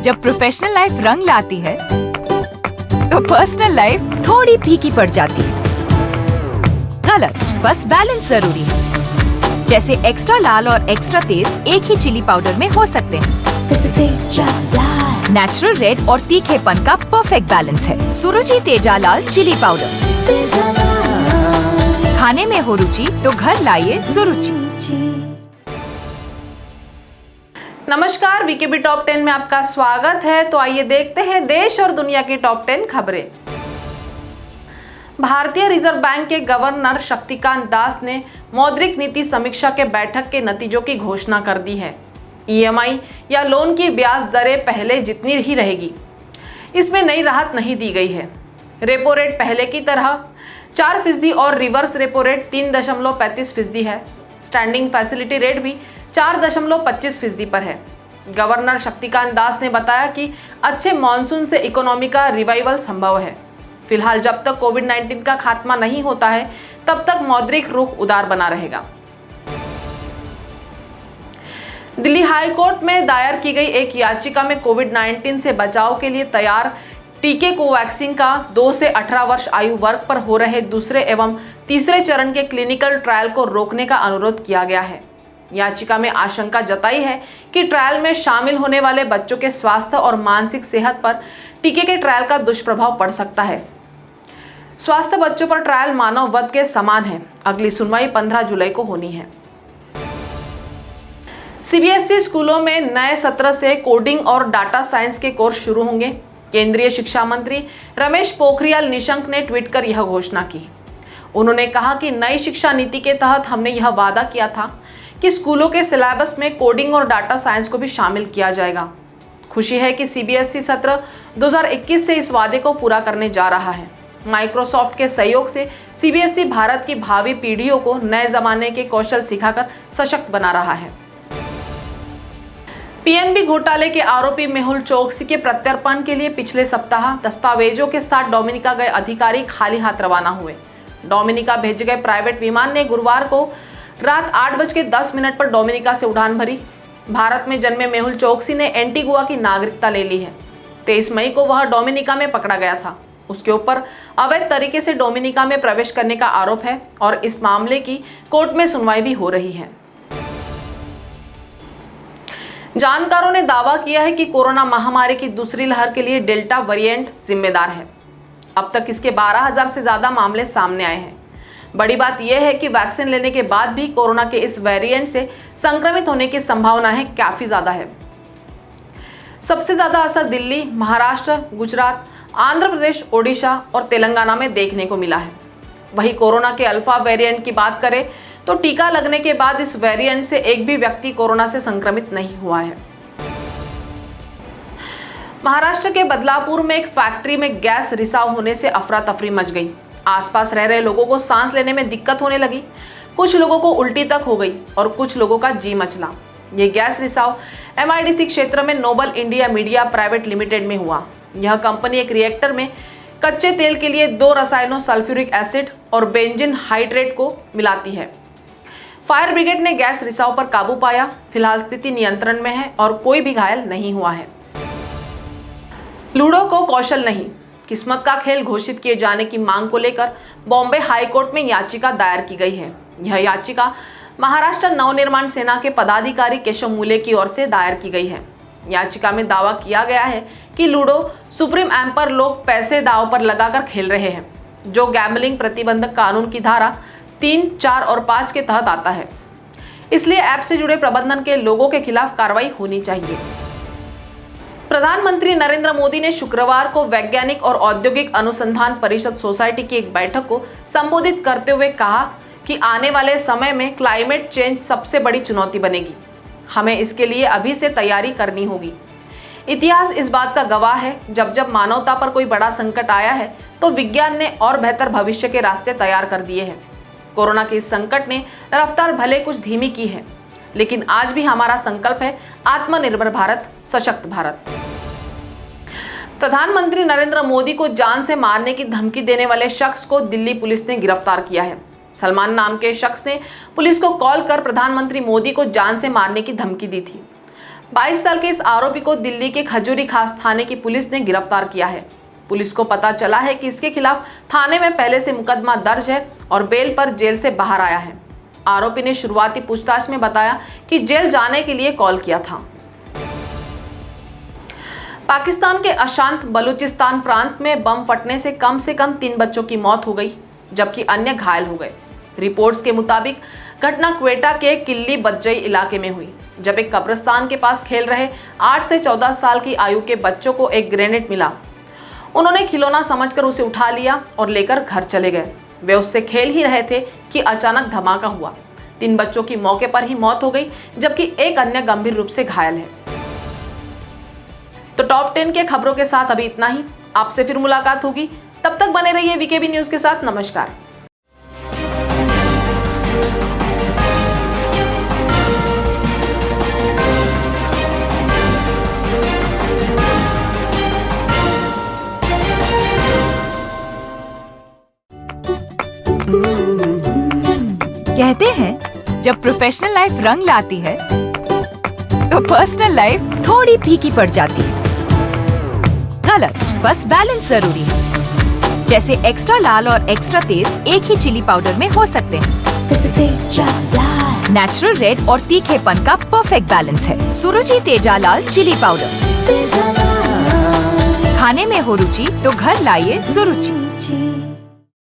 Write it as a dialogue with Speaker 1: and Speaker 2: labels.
Speaker 1: जब professional life रंग लाती है तो पर्सनल लाइफ थोड़ी फीकी पड़ जाती है। गलत, बस बैलेंस जरूरी है। जैसे एक्स्ट्रा लाल और एक्स्ट्रा तेज एक ही चिली पाउडर में हो सकते हैं। नेचुरल रेड और तीखेपन का परफेक्ट बैलेंस है। सुरुचि तेजा लाल चिली पाउडर। खाने में हो रुचि तो घर लाइए सुरुचि।
Speaker 2: नमस्कार, वीकेबी टॉप 10 में आपका स्वागत है। तो आइए देखते हैं देश और दुनिया की टॉप 10 खबरें। भारतीय रिजर्व बैंक के गवर्नर शक्तिकांत दास ने मौद्रिक नीति समीक्षा के बैठक के नतीजों की घोषणा कर दी है। ईएमआई या लोन की ब्याज दरें पहले जितनी ही रहेगी, इसमें नई राहत नहीं दी गई है। रेपो रेट पहले की तरह 4% और रिवर्स रेपो रेट 3.35% है। स्टैंडिंग फैसिलिटी रेट भी 4.25% पर है। गवर्नर शक्तिकांत दास ने बताया कि अच्छे मॉनसून से इकोनॉमी का रिवाइवल संभव है। फिलहाल जब तक कोविड-19 का खात्मा नहीं होता है तब तक मौद्रिक रुख उदार बना रहेगा। दिल्ली हाई कोर्ट में दायर की गई एक याचिका में कोविड-19 से बचाव के लिए तैयार टीके कोवैक्सीन का 2 से 18 वर्ष आयु वर्ग पर हो रहे दूसरे एवं तीसरे चरण के क्लिनिकल ट्रायल को रोकने का अनुरोध किया गया है। याचिका में आशंका जताई है कि ट्रायल में शामिल होने वाले बच्चों के स्वास्थ्य और मानसिक सेहत पर टीके के ट्रायल का दुष्प्रभाव पड़ सकता है। स्वास्थ्य बच्चों पर ट्रायल मानव वध के समान है। अगली सुनवाई 15 जुलाई को होनी है। सीबीएसई स्कूलों में नए सत्र से कोडिंग और डाटा साइंस के कोर्स शुरू होंगे। केंद्रीय शिक्षा मंत्री रमेश पोखरियाल निशंक ने ट्वीट कर यह घोषणा की। उन्होंने कहा कि नई शिक्षा नीति के तहत हमने यह वादा किया था कि स्कूलों के सिलेबस में कोडिंग और डाटा साइंस को भी शामिल किया जाएगा। खुशी है कि सीबीएसई सत्र 2021 से इस वादे को पूरा करने जा रहा है। माइक्रोसॉफ्ट के सहयोग से सीबीएसई भारत की भावी पीढ़ियों को नए जमाने के कौशल सिखाकर सशक्त बना रहा है। पीएनबी घोटाले के आरोपी मेहुल चोकसी के प्रत्यर्पण के लिए पिछले सप्ताह दस्तावेजों के साथ डोमिनिका गए अधिकारी खाली हाथ रवाना हुए। डोमिनिका भेजे गए प्राइवेट विमान ने गुरुवार को रात 8:10 पर डोमिनिका से उड़ान भरी। भारत में जन्मे मेहुल चोकसी ने एंटीगुआ की नागरिकता ले ली है। 23 मई को वह डोमिनिका में पकड़ा गया था। उसके ऊपर अवैध तरीके से डोमिनिका में प्रवेश करने का आरोप है और इस मामले की कोर्ट में सुनवाई भी हो रही है। जानकारों ने दावा किया है कि कोरोना महामारी की दूसरी लहर के लिए डेल्टा वेरिएंट जिम्मेदार है। अब तक इसके 12,000 से ज्यादा मामले सामने आए हैं। बड़ी बात यह है कि वैक्सीन लेने के बाद भी कोरोना के इस वेरिएंट से संक्रमित होने की संभावना है काफी ज्यादा है। सबसे ज्यादा असर दिल्ली, महाराष्ट्र, गुजरात, आंध्र प्रदेश, ओडिशा और तेलंगाना में देखने को मिला है। वहीं कोरोना के अल्फा वेरिएंट की बात करें तो टीका लगने के बाद इस वेरिएंट से एक भी व्यक्ति कोरोना से संक्रमित नहीं हुआ है। महाराष्ट्र के बदलापुर में एक फैक्ट्री में गैस रिसाव होने से अफरा तफरी मच गई। आसपास रह रहे लोगों को सांस लेने में दिक्कत होने लगी। कुछ लोगों को उल्टी तक हो गई और कुछ लोगों का जी मचला। ये गैस रिसाव एमआईडीसी क्षेत्र में Noble India Media Private Limited में हुआ। यह कंपनी एक रिएक्टर में कच्चे तेल के लिए 2 रसायनों सल्फ्यूरिक एसिड और बेंजीन हाइड्रेट को मिलाती है। फायर ब्रिगेड ने गैस रिसाव पर काबू पाया। फिलहाल स्थिति नियंत्रण में है और कोई भी घायल नहीं हुआ है। लूडो को कौशल नहीं, किस्मत का खेल घोषित किए जाने की मांग को लेकर बॉम्बे हाई कोर्ट में याचिका दायर की गई है। यह याचिका महाराष्ट्र नवनिर्माण सेना के पदाधिकारी केशव मूले की ओर से दायर की गई है। याचिका में दावा किया गया है कि लूडो सुप्रीम एम पर लोग पैसे दांव पर लगाकर खेल रहे हैं, जो गैम्बलिंग प्रतिबंधक कानून की धारा 3, 4 और 5 के तहत आता है। इसलिए ऐप से जुड़े प्रबंधन के लोगों के खिलाफ कार्रवाई होनी चाहिए। प्रधानमंत्री नरेंद्र मोदी ने शुक्रवार को वैज्ञानिक और औद्योगिक अनुसंधान परिषद सोसाइटी की एक बैठक को संबोधित करते हुए कहा कि आने वाले समय में क्लाइमेट चेंज सबसे बड़ी चुनौती बनेगी। हमें इसके लिए अभी से तैयारी करनी होगी। इतिहास इस बात का गवाह है, जब जब मानवता पर कोई बड़ा संकट आया है तो विज्ञान ने और बेहतर भविष्य के रास्ते तैयार कर दिए हैं। कोरोना के इस संकट ने रफ्तार भले कुछ धीमी की है, लेकिन आज भी हमारा संकल्प है आत्मनिर्भर भारत, सशक्त भारत। प्रधानमंत्री नरेंद्र मोदी को जान से मारने की धमकी देने वाले शख्स को दिल्ली पुलिस ने गिरफ्तार किया है। सलमान नाम के शख्स ने पुलिस को कॉल कर प्रधानमंत्री मोदी को जान से मारने की धमकी दी थी। 22 साल के इस आरोपी को दिल्ली के खजूरी खास थाने की पुलिस ने गिरफ्तार किया है। पुलिस को पता चला है कि इसके खिलाफ थाने में पहले से मुकदमा दर्ज है और बेल पर जेल से बाहर आया है। आरोपी ने शुरुआती पूछताछ में बताया कि जेल जाने के लिए कॉल किया था। पाकिस्तान के अशांत बलूचिस्तान प्रांत में बम फटने से कम 3 बच्चों की मौत हो गई, जबकि अन्य घायल हो गए। रिपोर्ट्स के मुताबिक घटना क्वेटा के किल्ली बज्जई इलाके में हुई, जब एक कब्रिस्तान के पास खेल रहे 8 से 14 साल की आयु के बच्चों को एक ग्रेनेड मिला। उन्होंने खिलौना समझकर उसे उठा लिया और लेकर घर चले गए। वे उससे खेल ही रहे थे कि अचानक धमाका हुआ। 3 बच्चों की मौके पर ही मौत हो गई, जबकि एक अन्य गंभीर रूप से घायल है। तो टॉप 10 के खबरों के साथ अभी इतना ही। आपसे फिर मुलाकात होगी, तब तक बने रहिए वीकेबी न्यूज के साथ। नमस्कार।
Speaker 1: कहते हैं जब प्रोफेशनल लाइफ रंग लाती है तो पर्सनल लाइफ थोड़ी फीकी पड़ जाती है। गलत, बस बैलेंस जरूरी है। जैसे एक्स्ट्रा लाल और एक्स्ट्रा तेज एक ही चिली पाउडर में हो सकते हैं। नेचुरल रेड और तीखेपन का परफेक्ट बैलेंस है सुरुचि तेजा लाल चिली पाउडर। खाने में हो रुचि तो घर लाइए सुरुचि।